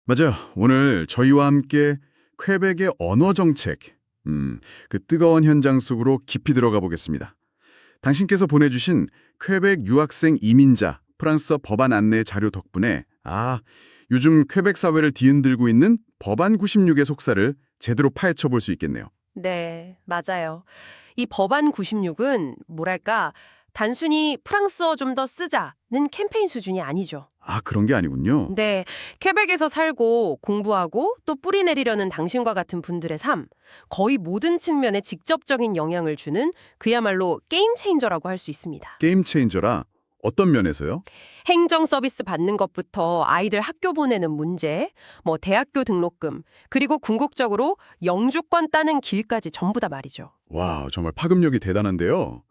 맞아요. 오늘 저희와 함께 퀘벡의 언어 정책, 그 뜨거운 현장 속으로 깊이 들어가 보겠습니다. 당신께서 보내주신 퀘벡 유학생 이민자 프랑스어 법안 안내 자료 덕분에 요즘 퀘벡 사회를 뒤흔들고 있는 법안 96의 속사를 제대로 파헤쳐 볼 수 있겠네요. 네, 맞아요. 이 법안 96은 뭐랄까, 단순히 프랑스어 좀 더 쓰자는 캠페인 수준이 아니죠. 그런 게 아니군요. 네, 퀘벡에서 살고 공부하고 또 뿌리 내리려는 당신과 같은 분들의 삶, 거의 모든 측면에 직접적인 영향을 주는 그야말로 게임 체인저라고 할 수 있습니다. 게임 체인저라 어떤 면에서요? 행정 서비스 받는 것부터 아이들 학교 보내는 문제, 대학교 등록금, 그리고 궁극적으로 영주권 따는 길까지 전부 다 말이죠. 와, 정말 파급력이 대단한데요.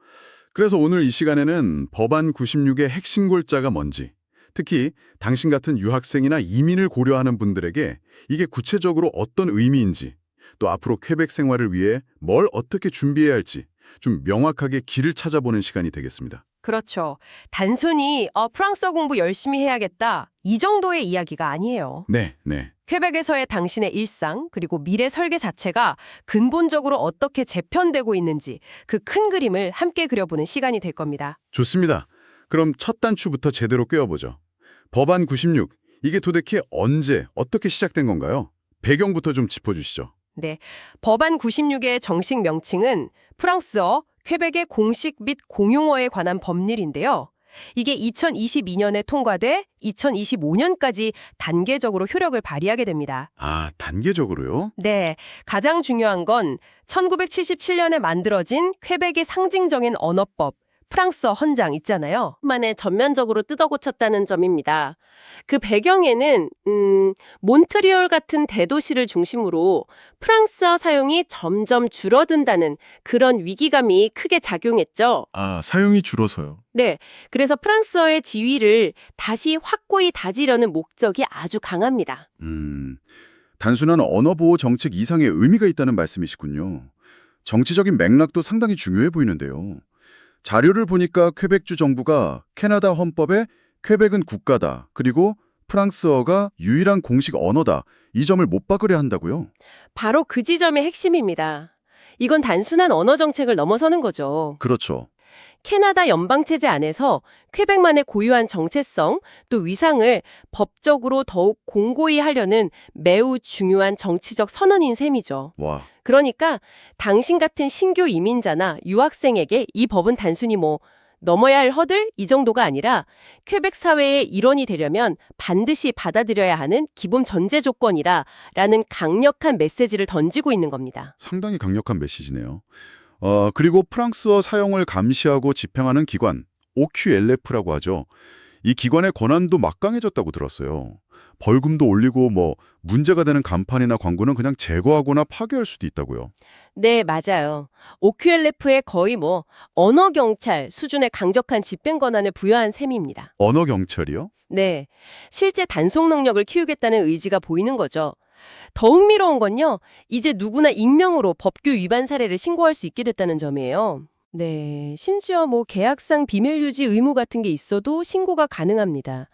그래서 오늘 이 시간에는 법안 96의 핵심 골자가 뭔지, 특히 당신 같은 유학생이나 이민을 고려하는 분들에게 이게 구체적으로 어떤 의미인지, 또 앞으로 퀘벡 생활을 위해 뭘 어떻게 준비해야 할지 좀 명확하게 길을 찾아보는 시간이 되겠습니다. 그렇죠. 단순히 프랑스어 공부 열심히 해야겠다 이 정도의 이야기가 아니에요. 네. 퀘벡에서의 당신의 일상 그리고 미래 설계 자체가 근본적으로 어떻게 재편되고 있는지 그 큰 그림을 함께 그려보는 시간이 될 겁니다. 좋습니다. 그럼 첫 단추부터 제대로 꿰어보죠. 법안 96, 이게 도대체 언제, 어떻게 시작된 건가요? 배경부터 좀 짚어주시죠. 네, 법안 96의 정식 명칭은 프랑스어, 퀘벡의 공식 및 공용어에 관한 법률인데요. 이게 2022년에 통과돼 2025년까지 단계적으로 효력을 발휘하게 됩니다. 단계적으로요? 네, 가장 중요한 건 1977년에 만들어진 퀘벡의 상징적인 언어법, 프랑스어 헌장 있잖아요. 만에 전면적으로 뜯어고쳤다는 점입니다. 그 배경에는 몬트리올 같은 대도시를 중심으로 프랑스어 사용이 점점 줄어든다는 그런 위기감이 크게 작용했죠. 사용이 줄어서요. 네, 그래서 프랑스어의 지위를 다시 확고히 다지려는 목적이 아주 강합니다. 단순한 언어보호 정책 이상의 의미가 있다는 말씀이시군요. 정치적인 맥락도 상당히 중요해 보이는데요. 자료를 보니까 퀘벡주 정부가 캐나다 헌법에 퀘벡은 국가다, 그리고 프랑스어가 유일한 공식 언어다, 이 점을 못 박으려 한다고요? 바로 그 지점의 핵심입니다. 이건 단순한 언어 정책을 넘어서는 거죠. 그렇죠. 캐나다 연방체제 안에서 퀘벡만의 고유한 정체성 또 위상을 법적으로 더욱 공고히 하려는 매우 중요한 정치적 선언인 셈이죠. 와, 그러니까 당신 같은 신규 이민자나 유학생에게 이 법은 단순히 넘어야 할 허들 이 정도가 아니라 퀘벡 사회의 일원이 되려면 반드시 받아들여야 하는 기본 전제 조건이라라는 강력한 메시지를 던지고 있는 겁니다. 상당히 강력한 메시지네요. 그리고 프랑스어 사용을 감시하고 집행하는 기관, OQLF라고 하죠. 이 기관의 권한도 막강해졌다고 들었어요. 벌금도 올리고 문제가 되는 간판이나 광고는 그냥 제거하거나 파괴할 수도 있다고요. 네, 맞아요. OQLF에 거의 언어경찰 수준의 강력한 집행 권한을 부여한 셈입니다. 언어 경찰이요? 네, 실제 단속 능력을 키우겠다는 의지가 보이는 거죠. 더 흥미로운 건요, 이제 누구나 익명으로 법규 위반 사례를 신고할 수 있게 됐다는 점이에요. 네, 심지어 계약상 비밀 유지 의무 같은 게 있어도 신고가 가능합니다.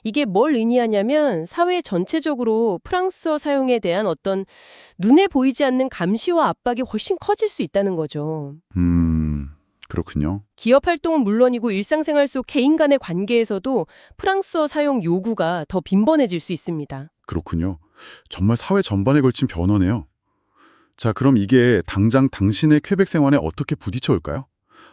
이게 뭘 의미하냐면 사회 전체적으로 프랑스어 사용에 대한 어떤 눈에 보이지 않는 감시와 압박이 훨씬 커질 수 있다는 거죠. 그렇군요. 기업 활동은 물론이고 일상생활 속 개인 간의 관계에서도 프랑스어 사용 요구가 더 빈번해질 수 있습니다. 그렇군요. 정말 사회 전반에 걸친 변화네요. 자, 그럼 이게 당장 당신의 퀘벡 생활에 어떻게 부딪혀 올까요?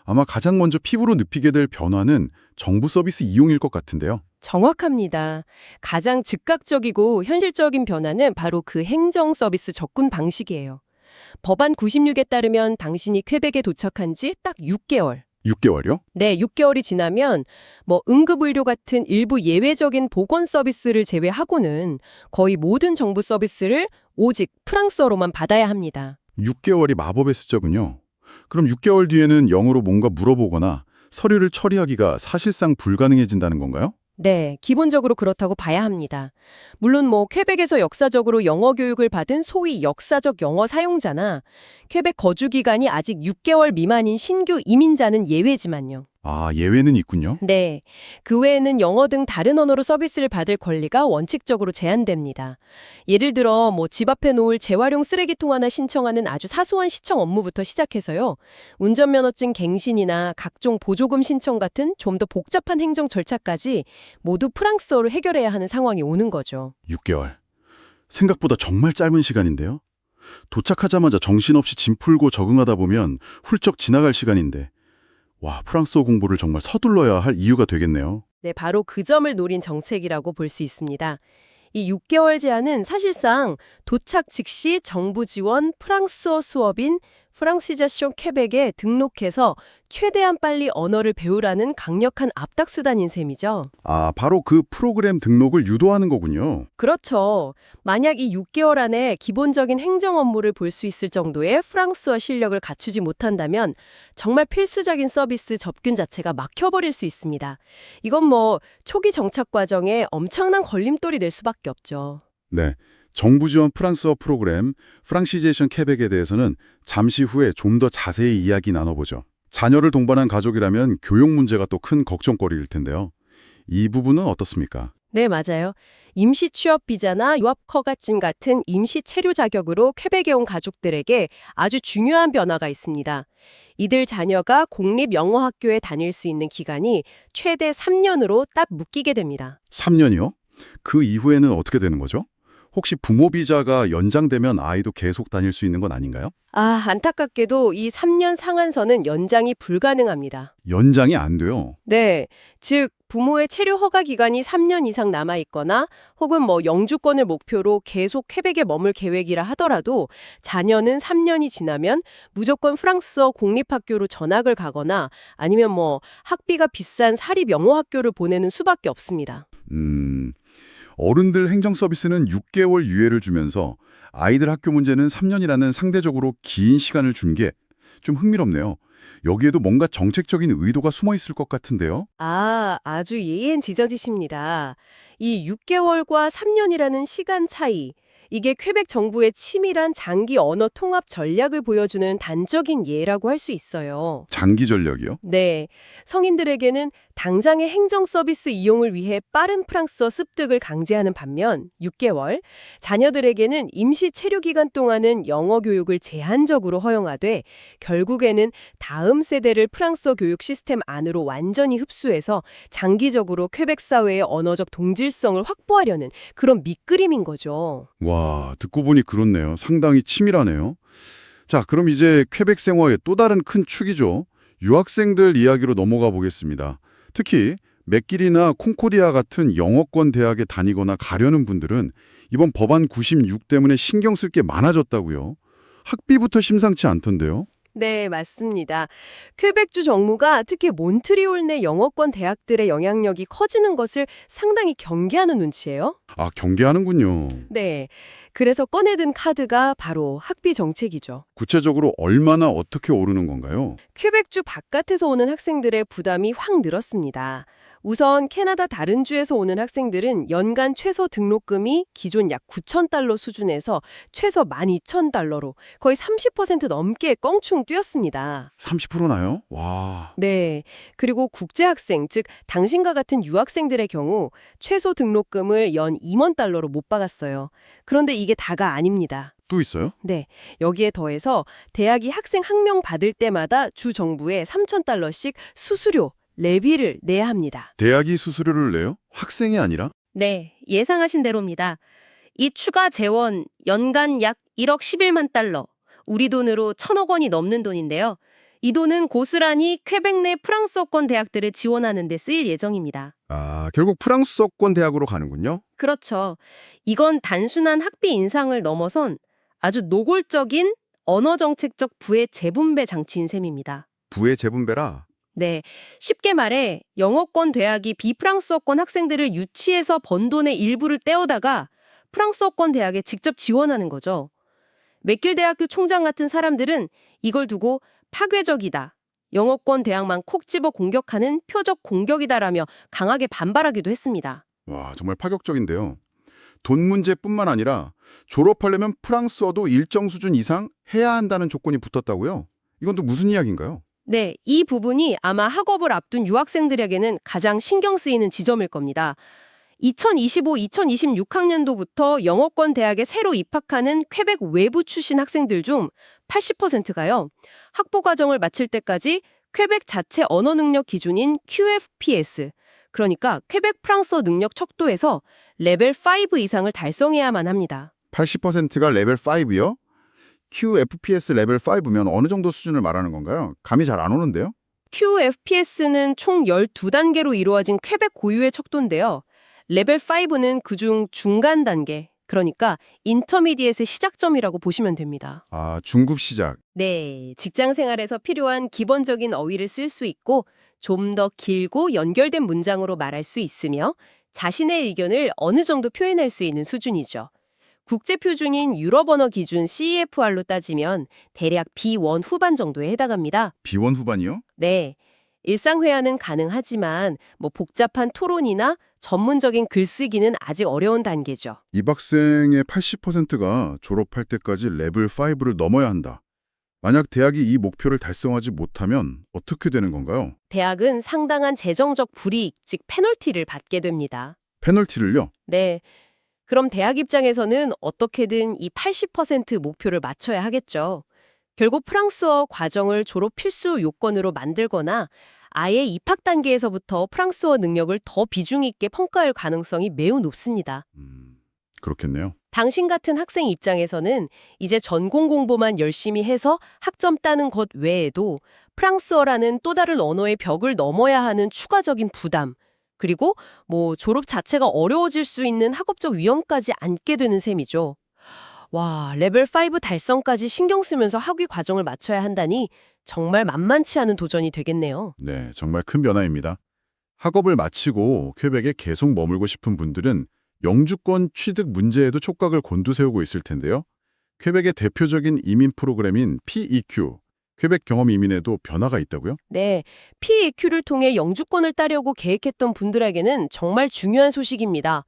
아마 가장 먼저 피부로 느끼게 될 변화는 정부 서비스 이용일 것 같은데요. 정확합니다. 가장 즉각적이고 현실적인 변화는 바로 그 행정 서비스 접근 방식이에요. 법안 96에 따르면 당신이 퀘벡에 도착한 지 딱 6개월. 6개월이요? 네, 6개월이 지나면 응급의료 같은 일부 예외적인 보건 서비스를 제외하고는 거의 모든 정부 서비스를 오직 프랑스어로만 받아야 합니다. 6개월이 마법의 숫자군요. 그럼 6개월 뒤에는 영어로 뭔가 물어보거나 서류를 처리하기가 사실상 불가능해진다는 건가요? 네, 기본적으로 그렇다고 봐야 합니다. 물론 퀘벡에서 역사적으로 영어 교육을 받은 소위 역사적 영어 사용자나 퀘벡 거주 기간이 아직 6개월 미만인 신규 이민자는 예외지만요. 아, 예외는 있군요. 네. 그 외에는 영어 등 다른 언어로 서비스를 받을 권리가 원칙적으로 제한됩니다. 예를 들어 집 앞에 놓을 재활용 쓰레기통 하나 신청하는 아주 사소한 시청 업무부터 시작해서요. 운전면허증 갱신이나 각종 보조금 신청 같은 좀 더 복잡한 행정 절차까지 모두 프랑스어로 해결해야 하는 상황이 오는 거죠. 6개월. 생각보다 정말 짧은 시간인데요. 도착하자마자 정신없이 짐 풀고 적응하다 보면 훌쩍 지나갈 시간인데 와, 프랑스어 공부를 정말 서둘러야 할 이유가 되겠네요. 네, 바로 그 점을 노린 정책이라고 볼 수 있습니다. 이 6개월 제한은 사실상 도착 즉시 정부 지원 프랑스어 수업인 프랑시자숑 퀘벡에 등록해서 최대한 빨리 언어를 배우라는 강력한 압박 수단인 셈이죠. 아, 바로 그 프로그램 등록을 유도하는 거군요. 그렇죠. 만약 이 6개월 안에 기본적인 행정 업무를 볼 수 있을 정도의 프랑스어 실력을 갖추지 못한다면 정말 필수적인 서비스 접근 자체가 막혀버릴 수 있습니다. 이건 초기 정착 과정에 엄청난 걸림돌이 될 수밖에 없죠. 네. 정부 지원 프랑스어 프로그램 프랑시제이션 퀘벡에 대해서는 잠시 후에 좀 더 자세히 이야기 나눠보죠. 자녀를 동반한 가족이라면 교육 문제가 또 큰 걱정거리일 텐데요. 이 부분은 어떻습니까? 네, 맞아요. 임시 취업 비자나 유학 허가증 같은 임시 체류 자격으로 퀘벡에 온 가족들에게 아주 중요한 변화가 있습니다. 이들 자녀가 공립 영어 학교에 다닐 수 있는 기간이 최대 3년으로 딱 묶이게 됩니다. 3년이요? 그 이후에는 어떻게 되는 거죠? 혹시 부모 비자가 연장되면 아이도 계속 다닐 수 있는 건 아닌가요? 안타깝게도 이 3년 상한선은 연장이 불가능합니다. 연장이 안 돼요. 네, 즉 부모의 체류 허가 기간이 3년 이상 남아 있거나 혹은 영주권을 목표로 계속 퀘벡에 머물 계획이라 하더라도 자녀는 3년이 지나면 무조건 프랑스어 공립학교로 전학을 가거나 아니면 학비가 비싼 사립 영어 학교를 보내는 수밖에 없습니다. 어른들 행정 서비스는 6개월 유예를 주면서 아이들 학교 문제는 3년이라는 상대적으로 긴 시간을 준 게 좀 흥미롭네요. 여기에도 뭔가 정책적인 의도가 숨어 있을 것 같은데요. 아주 예언지저지십니다. 이 6개월과 3년이라는 시간 차이, 이게 퀘벡 정부의 치밀한 장기 언어 통합 전략을 보여주는 단적인 예라고 할 수 있어요. 장기 전략이요? 네, 성인들에게는 당장의 행정 서비스 이용을 위해 빠른 프랑스어 습득을 강제하는 반면 6개월, 자녀들에게는 임시 체류 기간 동안은 영어 교육을 제한적으로 허용하되 결국에는 다음 세대를 프랑스어 교육 시스템 안으로 완전히 흡수해서 장기적으로 퀘벡 사회의 언어적 동질성을 확보하려는 그런 밑그림인 거죠. 와, 듣고 보니 그렇네요. 상당히 치밀하네요. 자, 그럼 이제 퀘벡 생활의 또 다른 큰 축이죠. 유학생들 이야기로 넘어가 보겠습니다. 특히 맥길이나 콩코디아 같은 영어권 대학에 다니거나 가려는 분들은 이번 법안 96 때문에 신경 쓸 게 많아졌다고요. 학비부터 심상치 않던데요. 네, 맞습니다. 퀘벡주 정부가 특히 몬트리올 내 영어권 대학들의 영향력이 커지는 것을 상당히 경계하는 눈치예요. 아, 경계하는군요. 네, 그래서 꺼내든 카드가 바로 학비 정책이죠. 구체적으로 얼마나 어떻게 오르는 건가요? 퀘벡주 바깥에서 오는 학생들의 부담이 확 늘었습니다. 우선 캐나다 다른 주에서 오는 학생들은 연간 최소 등록금이 기존 약 9,000달러 수준에서 최소 12,000달러로 거의 30% 넘게 껑충 뛰었습니다. 30%나요? 와. 네. 그리고 국제학생, 즉 당신과 같은 유학생들의 경우 최소 등록금을 연 2만 달러로 못 박았어요. 그런데 이게 다가 아닙니다. 또 있어요? 네. 여기에 더해서 대학이 학생 한 명 받을 때마다 주 정부에 3,000달러씩 수수료, 레비를 내야 합니다. 대학이 수수료를 내요? 학생이 아니라? 네, 예상하신 대로입니다. 이 추가 재원 연간 약 1억 11만 달러, 우리 돈으로 1,000억 원이 넘는 돈인데요. 이 돈은 고스란히 퀘벡 내 프랑스어권 대학들을 지원하는 데 쓰일 예정입니다. 아, 결국 프랑스어권 대학으로 가는군요. 그렇죠. 이건 단순한 학비 인상을 넘어선 아주 노골적인 언어정책적 부의 재분배 장치인 셈입니다. 부의 재분배라. 네, 쉽게 말해 영어권 대학이 비프랑스어권 학생들을 유치해서 번 돈의 일부를 떼어다가 프랑스어권 대학에 직접 지원하는 거죠. 맥길 대학교 총장 같은 사람들은 이걸 두고 파괴적이다, 영어권 대학만 콕 집어 공격하는 표적 공격이다라며 강하게 반발하기도 했습니다. 와, 정말 파격적인데요. 돈 문제뿐만 아니라 졸업하려면 프랑스어도 일정 수준 이상 해야 한다는 조건이 붙었다고요? 이건 또 무슨 이야기인가요? 네, 이 부분이 아마 학업을 앞둔 유학생들에게는 가장 신경 쓰이는 지점일 겁니다. 2025-2026학년도부터 영어권 대학에 새로 입학하는 퀘벡 외부 출신 학생들 중 80%가요. 학부 과정을 마칠 때까지 퀘벡 자체 언어 능력 기준인 QFPS, 그러니까 퀘벡 프랑스어 능력 척도에서 레벨 5 이상을 달성해야만 합니다. 80%가 레벨 5요? QFPS 레벨 5면 어느 정도 수준을 말하는 건가요? 감이 잘 안 오는데요? QFPS는 총 12단계로 이루어진 퀘벡 고유의 척도인데요. 레벨 5는 그중 중간 단계, 그러니까 인터미디엇의 시작점이라고 보시면 됩니다. 아, 중급 시작. 네, 직장 생활에서 필요한 기본적인 어휘를 쓸 수 있고 좀 더 길고 연결된 문장으로 말할 수 있으며 자신의 의견을 어느 정도 표현할 수 있는 수준이죠. 국제 표준인 유럽 언어 기준 CEFR로 따지면 대략 B1 후반 정도에 해당합니다. B1 후반이요? 네, 일상 회화는 가능하지만 복잡한 토론이나 전문적인 글쓰기는 아직 어려운 단계죠. 이 학생의 80%가 졸업할 때까지 레벨 5를 넘어야 한다. 만약 대학이 이 목표를 달성하지 못하면 어떻게 되는 건가요? 대학은 상당한 재정적 불이익, 즉 페널티를 받게 됩니다. 페널티를요? 네. 그럼 대학 입장에서는 어떻게든 이 80% 목표를 맞춰야 하겠죠. 결국 프랑스어 과정을 졸업 필수 요건으로 만들거나 아예 입학 단계에서부터 프랑스어 능력을 더 비중 있게 평가할 가능성이 매우 높습니다. 그렇겠네요. 당신 같은 학생 입장에서는 이제 전공 공부만 열심히 해서 학점 따는 것 외에도 프랑스어라는 또 다른 언어의 벽을 넘어야 하는 추가적인 부담, 그리고 졸업 자체가 어려워질 수 있는 학업적 위험까지 안게 되는 셈이죠. 와, 레벨 5 달성까지 신경 쓰면서 학위 과정을 맞춰야 한다니 정말 만만치 않은 도전이 되겠네요. 네, 정말 큰 변화입니다. 학업을 마치고 퀘벡에 계속 머물고 싶은 분들은 영주권 취득 문제에도 촉각을 곤두세우고 있을 텐데요. 퀘벡의 대표적인 이민 프로그램인 PEQ, 퀘벡 경험 이민에도 변화가 있다고요? 네, PEQ를 통해 영주권을 따려고 계획했던 분들에게는 정말 중요한 소식입니다.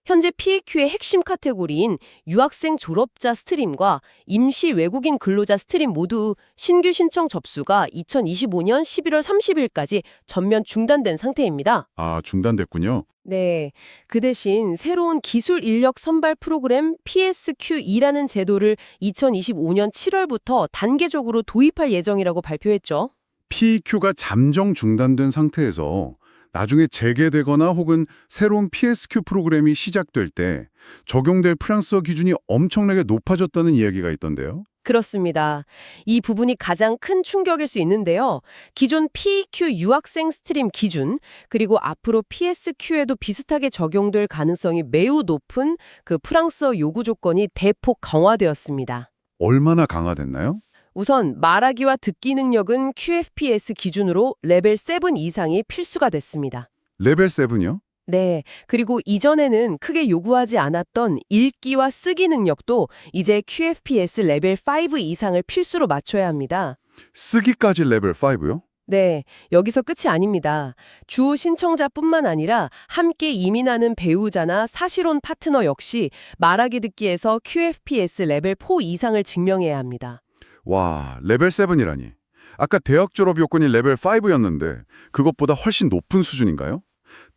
현재 PEQ의 핵심 카테고리인 유학생 졸업자 스트림과 임시 외국인 근로자 스트림 모두 신규 신청 접수가 2025년 11월 30일까지 전면 중단된 상태입니다. 아, 중단됐군요. 네, 그 대신 새로운 기술 인력 선발 프로그램 PSQ2라는 제도를 2025년 7월부터 단계적으로 도입할 예정이라고 발표했죠. PEQ가 잠정 중단된 상태에서 나중에 재개되거나 혹은 새로운 PSQ 프로그램이 시작될 때 적용될 프랑스어 기준이 엄청나게 높아졌다는 이야기가 있던데요. 그렇습니다. 이 부분이 가장 큰 충격일 수 있는데요. 기존 PEQ 유학생 스트림 기준, 그리고 앞으로 PSQ에도 비슷하게 적용될 가능성이 매우 높은 그 프랑스어 요구 조건이 대폭 강화되었습니다. 얼마나 강화됐나요? 우선 말하기와 듣기 능력은 QFPS 기준으로 레벨 7 이상이 필수가 됐습니다. 레벨 7이요? 네, 그리고 이전에는 크게 요구하지 않았던 읽기와 쓰기 능력도 이제 QFPS 레벨 5 이상을 필수로 맞춰야 합니다. 쓰기까지 레벨 5요? 네, 여기서 끝이 아닙니다. 주 신청자뿐만 아니라 함께 이민하는 배우자나 사실혼 파트너 역시 말하기 듣기에서 QFPS 레벨 4 이상을 증명해야 합니다. 와, 레벨 7이라니. 아까 대학 졸업 요건이 레벨 5였는데 그것보다 훨씬 높은 수준인가요?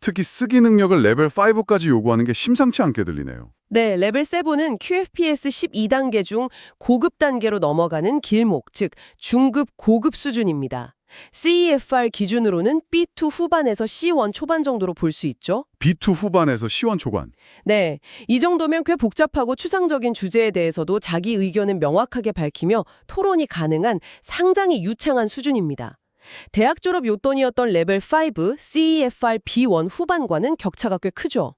특히 쓰기 능력을 레벨 5까지 요구하는 게 심상치 않게 들리네요. 네, 레벨 7은 QFPS 12단계 중 고급 단계로 넘어가는 길목, 즉 중급 고급 수준입니다. CEFR 기준으로는 B2 후반에서 C1 초반 정도로 볼 수 있죠. B2 후반에서 C1 초반. 네, 이 정도면 꽤 복잡하고 추상적인 주제에 대해서도 자기 의견을 명확하게 밝히며 토론이 가능한 상당히 유창한 수준입니다. 대학 졸업 요건이었던 레벨 5 CEFR B1 후반과는 격차가 꽤 크죠.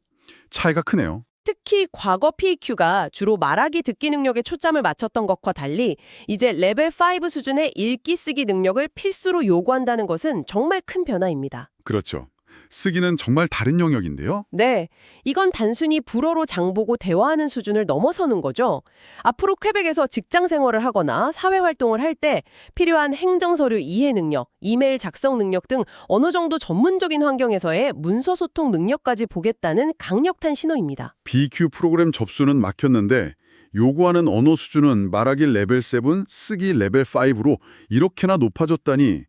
차이가 크네요. 특히 과거 PEQ가 주로 말하기 듣기 능력에 초점을 맞췄던 것과 달리 이제 레벨 5 수준의 읽기 쓰기 능력을 필수로 요구한다는 것은 정말 큰 변화입니다. 그렇죠. 쓰기는 정말 다른 영역인데요. 네, 이건 단순히 불어로 장보고 대화하는 수준을 넘어서는 거죠. 앞으로 퀘벡에서 직장 생활을 하거나 사회 활동을 할 때 필요한 행정서류 이해 능력, 이메일 작성 능력 등 어느 정도 전문적인 환경에서의 문서 소통 능력까지 보겠다는 강력한 신호입니다. BQ 프로그램 접수는 막혔는데 요구하는 언어 수준은 말하기 레벨 7, 쓰기 레벨 5로 이렇게나 높아졌다니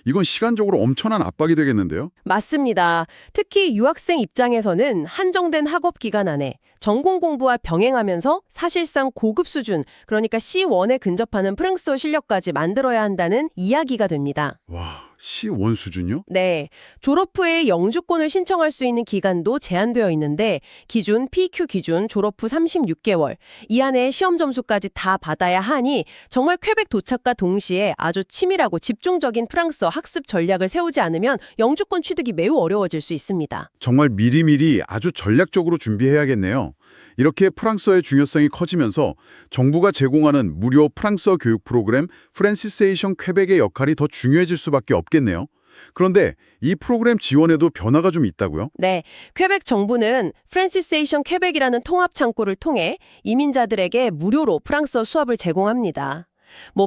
이건 시간적으로 엄청난 압박이 되겠는데요? 맞습니다. 특히 유학생 입장에서는 한정된 학업 기간 안에 전공 공부와 병행하면서 사실상 고급 수준, 그러니까 C1에 근접하는 프랑스어 실력까지 만들어야 한다는 이야기가 됩니다. 와, C1 수준이요? 네, 졸업 후에 영주권을 신청할 수 있는 기간도 제한되어 있는데 기준 PQ 기준 졸업 후 36개월, 이 안에 시험 점수까지 다 받아야 하니 정말 퀘벡 도착과 동시에 아주 치밀하고 집중적인 프랑스어 학습 전략을 세우지 않으면 영주권 취득이 매우 어려워질 수 있습니다. 정말 미리미리 아주 전략적으로 준비해야겠네요. 이렇게 프랑스어의 중요성이 커지면서 정부가 제공하는 무료 프랑스어 교육 프로그램 프란시세이션 퀘벡의 역할이 더 중요해질 수밖에 없겠네요. 그런데 이 프로그램 지원에도 변화가 좀 있다고요? 네, 퀘벡 정부는 프란시세이션 퀘벡이라는 통합 창구를 통해 이민자들에게 무료로 프랑스어 수업을 제공합니다.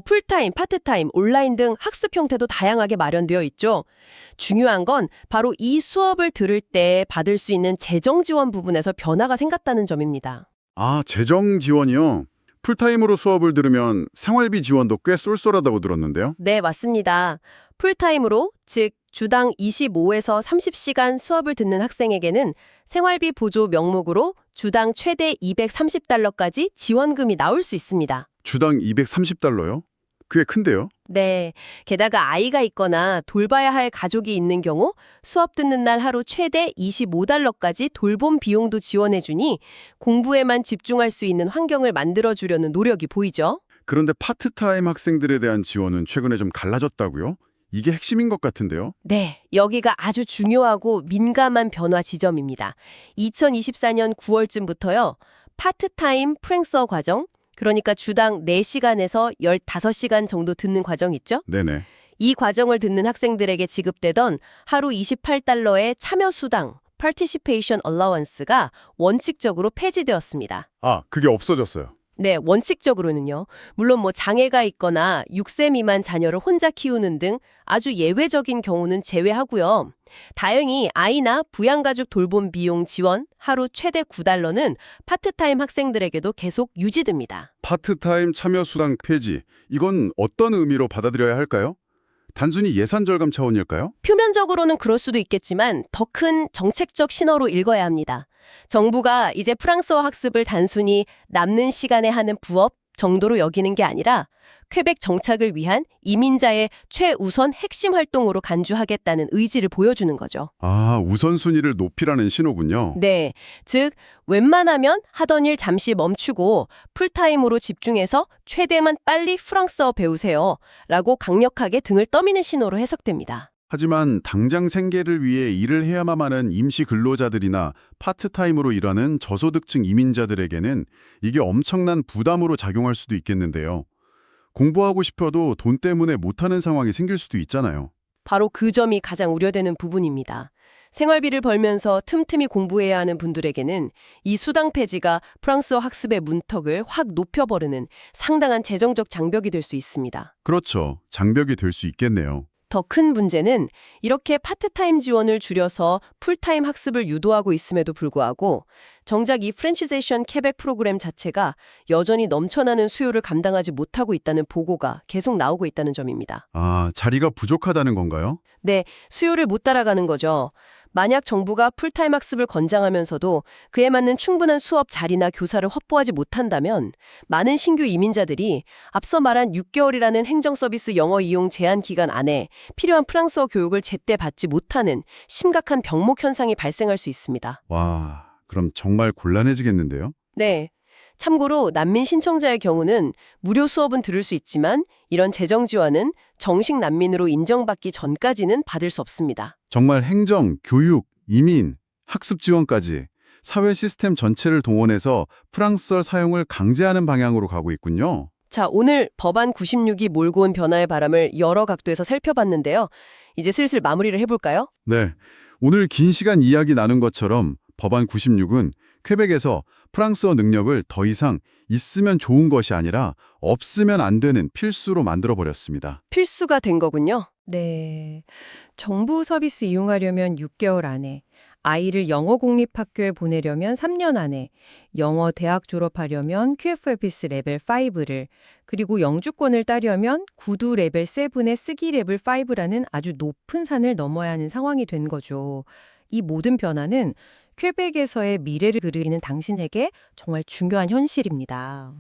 풀타임, 파트타임, 온라인 등 학습 형태도 다양하게 마련되어 있죠. 중요한 건 바로 이 수업을 들을 때 받을 수 있는 재정 지원 부분에서 변화가 생겼다는 점입니다. 아, 재정 지원이요? 풀타임으로 수업을 들으면 생활비 지원도 꽤 쏠쏠하다고 들었는데요? 네, 맞습니다. 풀타임으로, 즉 주당 25에서 30시간 수업을 듣는 학생에게는 생활비 보조 명목으로 주당 최대 230달러까지 지원금이 나올 수 있습니다. 주당 230달러요? 꽤 큰데요? 네, 게다가 아이가 있거나 돌봐야 할 가족이 있는 경우 수업 듣는 날 하루 최대 25달러까지 돌봄 비용도 지원해주니 공부에만 집중할 수 있는 환경을 만들어주려는 노력이 보이죠. 그런데 파트타임 학생들에 대한 지원은 최근에 좀 갈라졌다고요? 이게 핵심인 것 같은데요? 네, 여기가 아주 중요하고 민감한 변화 지점입니다. 2024년 9월쯤부터요. 파트타임 프랑스어 과정, 그러니까 주당 4시간에서 15시간 정도 듣는 과정 있죠? 네네. 이 과정을 듣는 학생들에게 지급되던 하루 28달러의 참여 수당, Participation Allowance가 원칙적으로 폐지되었습니다. 아, 그게 없어졌어요. 네, 원칙적으로는요. 물론 장애가 있거나 6세 미만 자녀를 혼자 키우는 등 아주 예외적인 경우는 제외하고요. 다행히 아이나 부양가족 돌봄 비용 지원 하루 최대 9달러는 파트타임 학생들에게도 계속 유지됩니다. 파트타임 참여 수당 폐지. 이건 어떤 의미로 받아들여야 할까요? 단순히 예산 절감 차원일까요? 표면적으로는 그럴 수도 있겠지만 더 큰 정책적 신호로 읽어야 합니다. 정부가 이제 프랑스어 학습을 단순히 남는 시간에 하는 부업 정도로 여기는 게 아니라 퀘벡 정착을 위한 이민자의 최우선 핵심 활동으로 간주하겠다는 의지를 보여주는 거죠. 아, 우선순위를 높이라는 신호군요. 네, 즉 웬만하면 하던 일 잠시 멈추고 풀타임으로 집중해서 최대한 빨리 프랑스어 배우세요 라고 강력하게 등을 떠미는 신호로 해석됩니다. 하지만 당장 생계를 위해 일을 해야만 하는 임시 근로자들이나 파트타임으로 일하는 저소득층 이민자들에게는 이게 엄청난 부담으로 작용할 수도 있겠는데요. 공부하고 싶어도 돈 때문에 못하는 상황이 생길 수도 있잖아요. 바로 그 점이 가장 우려되는 부분입니다. 생활비를 벌면서 틈틈이 공부해야 하는 분들에게는 이 수당 폐지가 프랑스어 학습의 문턱을 확 높여버리는 상당한 재정적 장벽이 될 수 있습니다. 그렇죠. 장벽이 될 수 있겠네요. 더 큰 문제는 이렇게 파트타임 지원을 줄여서 풀타임 학습을 유도하고 있음에도 불구하고 정작 이 프랜치제이션 퀘벡 프로그램 자체가 여전히 넘쳐나는 수요를 감당하지 못하고 있다는 보고가 계속 나오고 있다는 점입니다. 아, 자리가 부족하다는 건가요? 네, 수요를 못 따라가는 거죠. 만약 정부가 풀타임 학습을 권장하면서도 그에 맞는 충분한 수업 자리나 교사를 확보하지 못한다면 많은 신규 이민자들이 앞서 말한 6개월이라는 행정서비스 영어 이용 제한 기간 안에 필요한 프랑스어 교육을 제때 받지 못하는 심각한 병목 현상이 발생할 수 있습니다. 와, 그럼 정말 곤란해지겠는데요? 네. 참고로 난민 신청자의 경우는 무료 수업은 들을 수 있지만 이런 재정 지원은 정식 난민으로 인정받기 전까지는 받을 수 없습니다. 정말 행정, 교육, 이민, 학습 지원까지 사회 시스템 전체를 동원해서 프랑스어 사용을 강제하는 방향으로 가고 있군요. 자, 오늘 법안 96이 몰고 온 변화의 바람을 여러 각도에서 살펴봤는데요. 이제 슬슬 마무리를 해볼까요? 네, 오늘 긴 시간 이야기 나눈 것처럼 법안 96은 퀘벡에서 프랑스어 능력을 더 이상 있으면 좋은 것이 아니라 없으면 안 되는 필수로 만들어버렸습니다. 필수가 된 거군요. 네. 정부 서비스 이용하려면 6개월 안에, 아이를 영어 공립학교에 보내려면 3년 안에, 영어 대학 졸업하려면 QFLPS 레벨 5를, 그리고 영주권을 따려면 구두 레벨 7의 쓰기 레벨 5라는 아주 높은 산을 넘어야 하는 상황이 된 거죠. 이 모든 변화는 퀘벡에서의 미래를 그리는 당신에게 정말 중요한 현실입니다.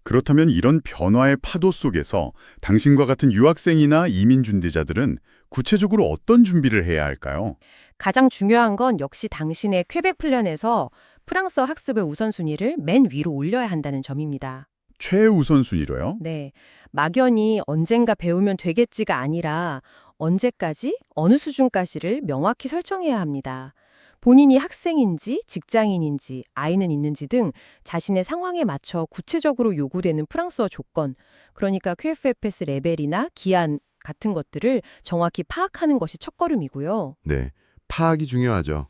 그렇다면 이런 변화의 파도 속에서 당신과 같은 유학생이나 이민 준비자들은 구체적으로 어떤 준비를 해야 할까요? 가장 중요한 건 역시 당신의 퀘벡 플랜에서 프랑스어 학습의 우선순위를 맨 위로 올려야 한다는 점입니다. 최우선순위로요? 네, 막연히 언젠가 배우면 되겠지가 아니라 언제까지, 어느 수준까지를 명확히 설정해야 합니다. 본인이 학생인지, 직장인인지, 아이는 있는지 등 자신의 상황에 맞춰 구체적으로 요구되는 프랑스어 조건, 그러니까 QFFS 레벨이나 기한 같은 것들을 정확히 파악하는 것이 첫걸음이고요. 네, 파악이 중요하죠.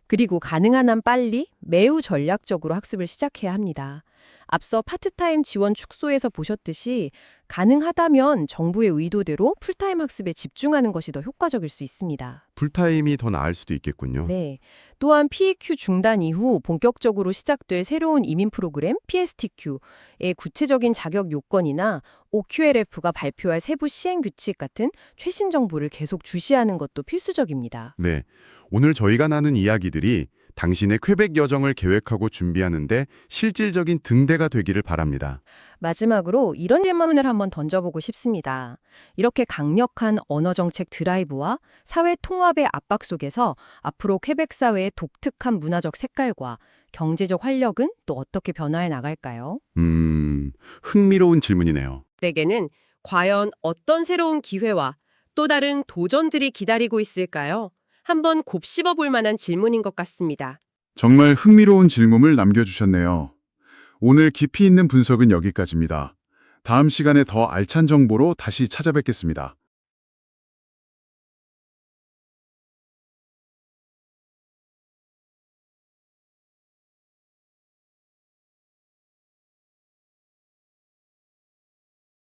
그리고 가능한 한 빨리 매우 전략적으로 학습을 시작해야 합니다. 앞서 파트타임 지원 축소에서 보셨듯이 가능하다면 정부의 의도대로 풀타임 학습에 집중하는 것이 더 효과적일 수 있습니다. 풀타임이 더 나을 수도 있겠군요. 네. 또한 PEQ 중단 이후 본격적으로 시작될 새로운 이민 프로그램 PSTQ의 구체적인 자격 요건이나 OQLF가 발표할 세부 시행 규칙 같은 최신 정보를 계속 주시하는 것도 필수적입니다. 네, 오늘 저희가 나눈 이야기들이 당신의 퀘벡 여정을 계획하고 준비하는데 실질적인 등대가 되기를 바랍니다. 마지막으로 이런 질문을 한번 던져보고 싶습니다. 이렇게 강력한 언어정책 드라이브와 사회 통합의 압박 속에서 앞으로 퀘벡 사회의 독특한 문화적 색깔과 경제적 활력은 또 어떻게 변화해 나갈까요? 흥미로운 질문이네요. 에게는 과연 어떤 새로운 기회와 또 다른 도전들이 기다리고 있을까요? 한번 곱씹어 볼 만한 질문인 것 같습니다. 정말 흥미로운 질문을 남겨주셨네요. 오늘 깊이 있는 분석은 여기까지입니다. 다음 시간에 더 알찬 정보로 다시 찾아뵙겠습니다.